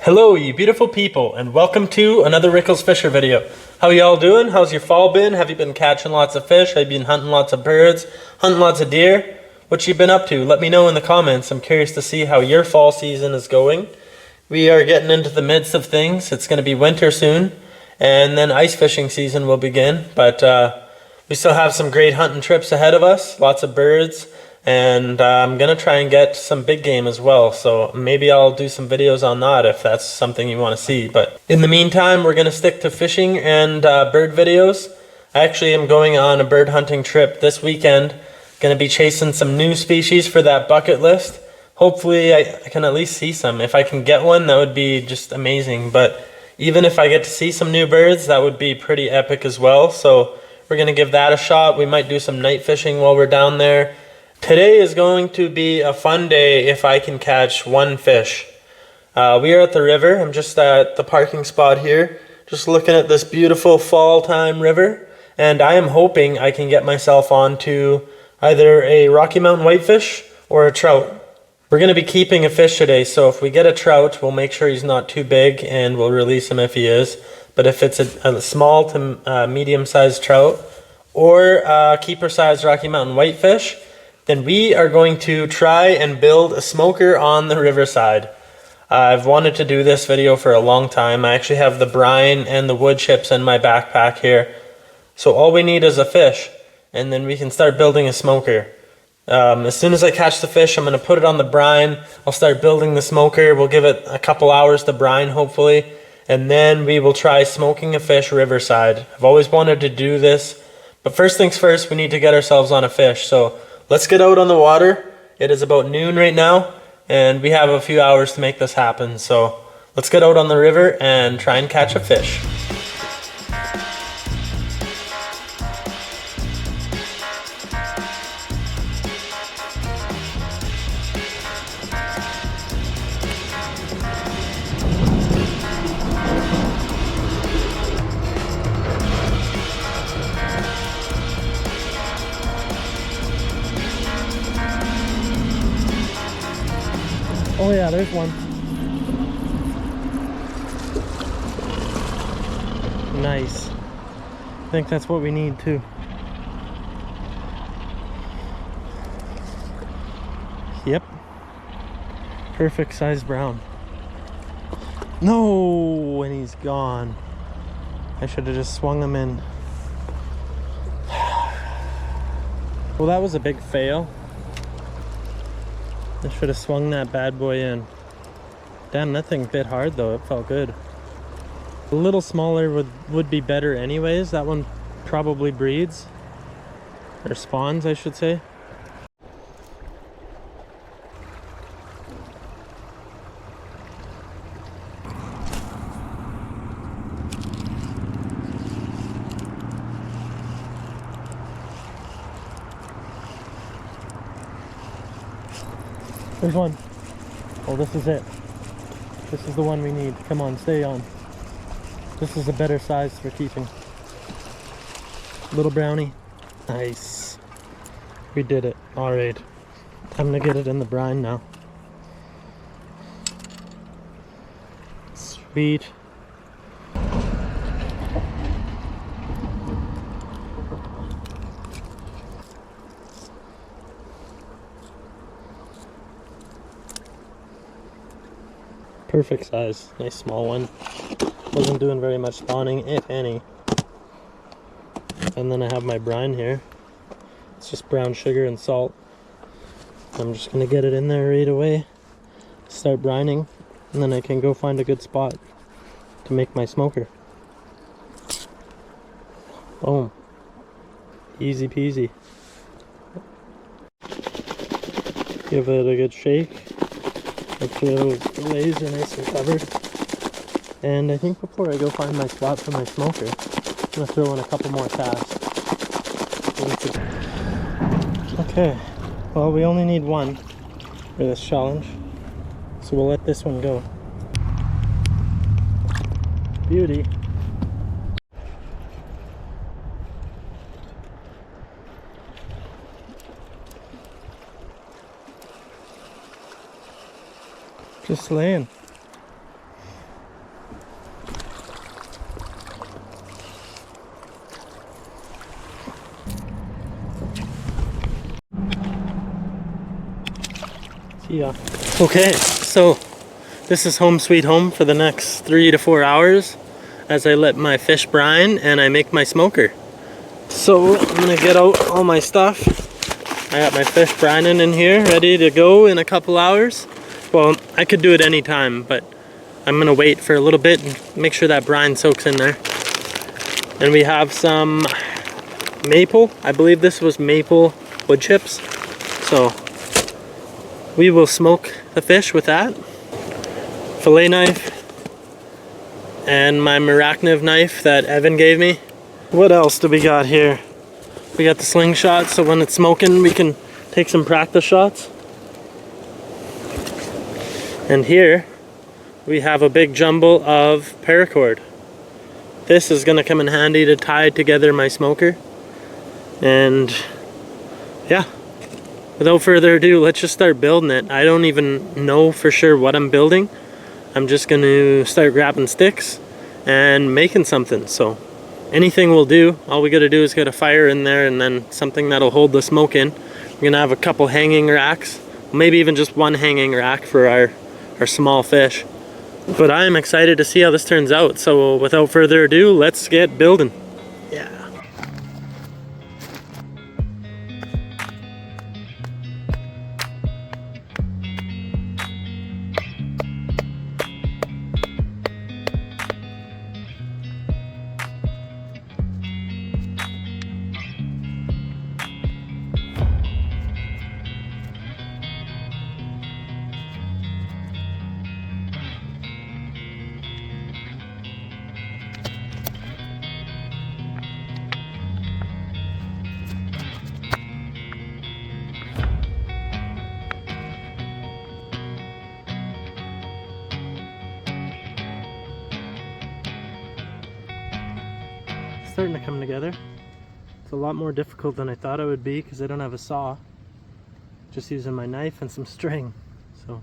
Hello you beautiful people, and welcome to another Rickles Fisher video. How y'all doing? How's your fall been? Have you been catching lots of fish? Have you been hunting lots of birds? Hunting lots of deer? What you been up to? Let me know in the comments. I'm curious to see how your fall season is going. We are getting into the midst of things. It's going to be winter soon, and then ice fishing season will begin. But we still have some great hunting trips ahead of us. Lots of birds. And I'm going to try and get some big game as well, so maybe I'll do some videos on that if that's something you want to see. But in the meantime, we're going to stick to fishing and bird videos. I actually am going on a bird hunting trip this weekend. Going to be chasing some new species for that bucket list. Hopefully I can at least see some. If I can get one, that would be just amazing. But even if I get to see some new birds, that would be pretty epic as well. So we're going to give that a shot. We might do some night fishing while we're down there. Today is going to be a fun day if I can catch one fish. We are at the river. I'm just at the parking spot here, just looking at this beautiful fall time river, and I am hoping I can get myself onto either a Rocky Mountain whitefish or a trout. We're going to be keeping a fish today, so if we get a trout, we'll make sure he's not too big and we'll release him if he is. But if it's a small to medium-sized trout or keeper-sized Rocky Mountain whitefish, then we are going to try and build a smoker on the riverside. I've wanted to do this video for a long time. I actually have the brine and the wood chips in my backpack here. So all we need is a fish, and then we can start building a smoker. As soon as I catch the fish, I'm going to put it on the brine. I'll start building the smoker. We'll give it a couple hours to brine, hopefully, and then we will try smoking a fish riverside. I've always wanted to do this, but first things first, we need to get ourselves on a fish. So let's get out on the water. It is about noon right now, and we have a few hours to make this happen. So let's get out on the river and try and catch a fish. Oh yeah, there's one. Nice. I think that's what we need too. Yep. Perfect size brown. No, and he's gone. I should have just swung him in. Well, that was a big fail. I should have swung that bad boy in. Damn, that thing bit hard though. It felt good. A little smaller would be better anyways. That one probably breeds. Or spawns, I should say. There's one. Oh, this is it. This is the one we need. Come on, stay on. This is a better size for keeping. Little brownie. Nice. We did it. Alright. Time to get it in the brine now. Sweet. Perfect size, nice small one. Wasn't doing very much spawning, if any. And then I have my brine here. It's just brown sugar and salt. I'm just gonna get it in there right away, start brining, and then I can go find a good spot to make my smoker. Boom. Easy peasy. Give it a good shake. Make sure those legs are nice and covered. And I think before I go find my spot for my smoker, I'm gonna throw in a couple more casts. Okay, well, we only need one for this challenge, so we'll let this one go. Beauty. Just laying. Yeah. Okay, so this is home sweet home for the next 3 to 4 hours as I let my fish brine and I make my smoker. So I'm gonna get out all my stuff. I got my fish brining in here, ready to go in a couple hours. Well, I could do it anytime, but I'm gonna wait for a little bit and make sure that brine soaks in there. And we have some maple. I believe this was maple wood chips. So we will smoke the fish with that. Fillet knife and my Maracniv knife that Evan gave me. What else do we got here? We got the slingshot, so when it's smoking we can take some practice shots. And here we have a big jumble of paracord. This is gonna come in handy to tie together my smoker. And yeah, without further ado, let's just start building it. I don't even know for sure what I'm building. I'm just gonna start grabbing sticks and making something. So anything will do. All we gotta do is get a fire in there and then something that'll hold the smoke in. We're gonna have a couple hanging racks, maybe even just one hanging rack for our small fish. But I'm excited to see how this turns out. So without further ado, let's get building. Yeah. Starting to come together. It's a lot more difficult than I thought it would be because I don't have a saw. Just using my knife and some string. So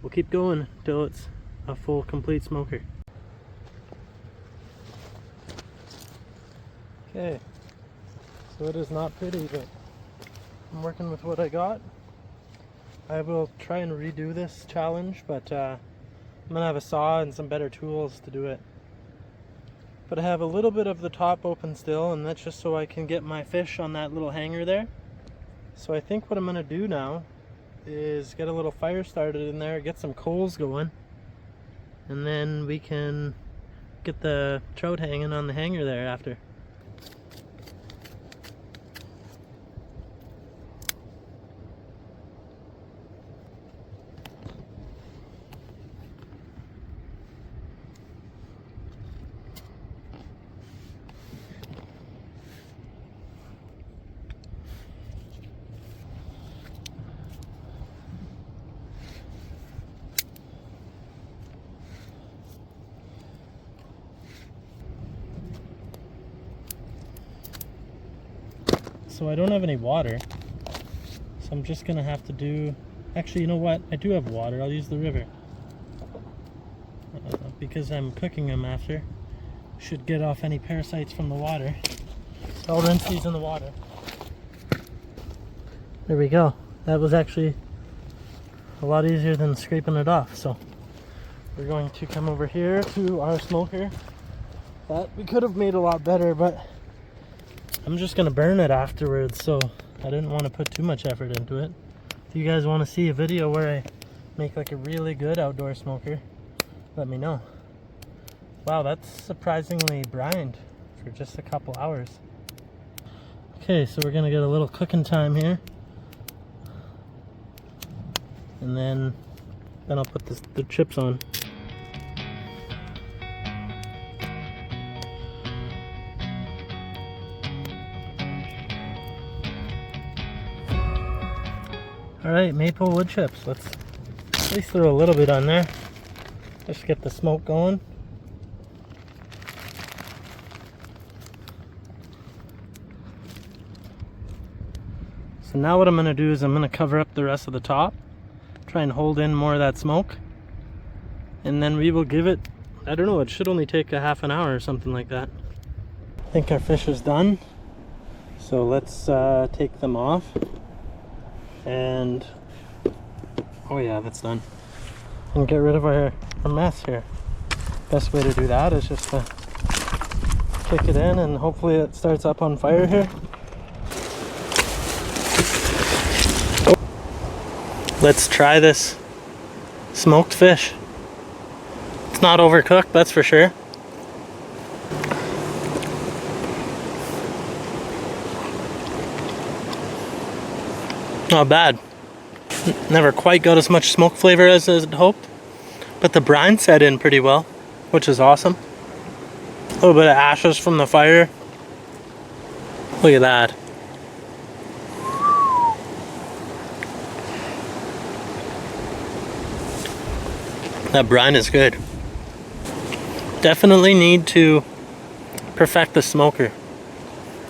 we'll keep going until it's a full complete smoker. Okay, so it is not pretty, but I'm working with what I got. I will try and redo this challenge, but I'm gonna have a saw and some better tools to do it. But I have a little bit of the top open still, and that's just so I can get my fish on that little hanger there. So I think what I'm gonna do now is get a little fire started in there, get some coals going, and then we can get the trout hanging on the hanger there after. So I don't have any water, so I'm just gonna have to do, actually, you know what, I do have water. I'll use the river because I'm cooking them after. Should get off any parasites from the water, so I'll rinse these in the water. There we go. That was actually a lot easier than scraping it off. So we're going to come over here to our smoker. That we could have made a lot better, but I'm just gonna burn it afterwards, so I didn't want to put too much effort into it. If you guys want to see a video where I make like a really good outdoor smoker, let me know. Wow, that's surprisingly brined for just a couple hours. Okay, so we're gonna get a little cooking time here, and then I'll put the chips on. Alright, maple wood chips. Let's at least throw a little bit on there. Just get the smoke going. So now what I'm going to do is I'm going to cover up the rest of the top. Try and hold in more of that smoke. And then we will give it, I don't know, it should only take a half an hour or something like that. I think our fish is done. So let's take them off. And Oh yeah, that's done. And get rid of our mess here. Best way to do that is just to kick it in and hopefully it starts up on fire here. Let's try this smoked fish. It's not overcooked, that's for sure. Not bad. Never quite got as much smoke flavor as I'd hoped, but the brine set in pretty well, which is awesome. A little bit of ashes from the fire. Look at that. That brine is good. Definitely need to perfect the smoker.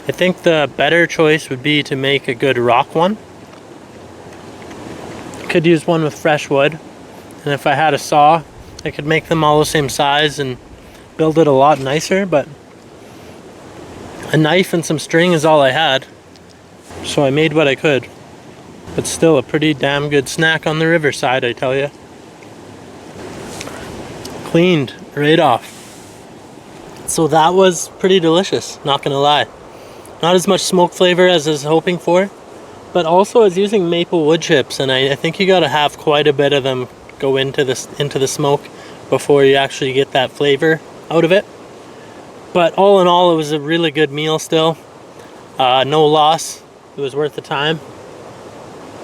I think the better choice would be to make a good rock one. Could use one with fresh wood, and if I had a saw I could make them all the same size and build it a lot nicer, but a knife and some string is all I had, so I made what I could. But still a pretty damn good snack on the riverside, I tell you. Cleaned right off. So that was pretty delicious, not gonna lie. Not as much smoke flavor as I was hoping for, but also I was using maple wood chips, and I think you gotta have quite a bit of them go into the smoke before you actually get that flavor out of it. But all in all, it was a really good meal still. No loss, it was worth the time.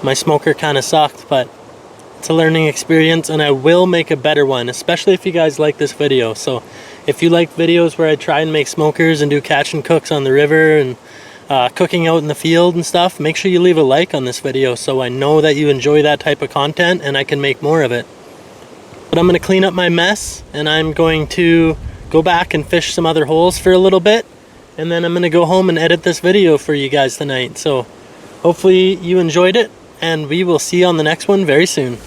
My smoker kind of sucked, but it's a learning experience, and I will make a better one, especially if you guys like this video. So if you like videos where I try and make smokers and do catch and cooks on the river and cooking out in the field and stuff, make sure you leave a like on this video so I know that you enjoy that type of content and I can make more of it. But I'm going to clean up my mess, and I'm going to go back and fish some other holes for a little bit, and then I'm going to go home and edit this video for you guys tonight. So hopefully you enjoyed it, and we will see you on the next one very soon.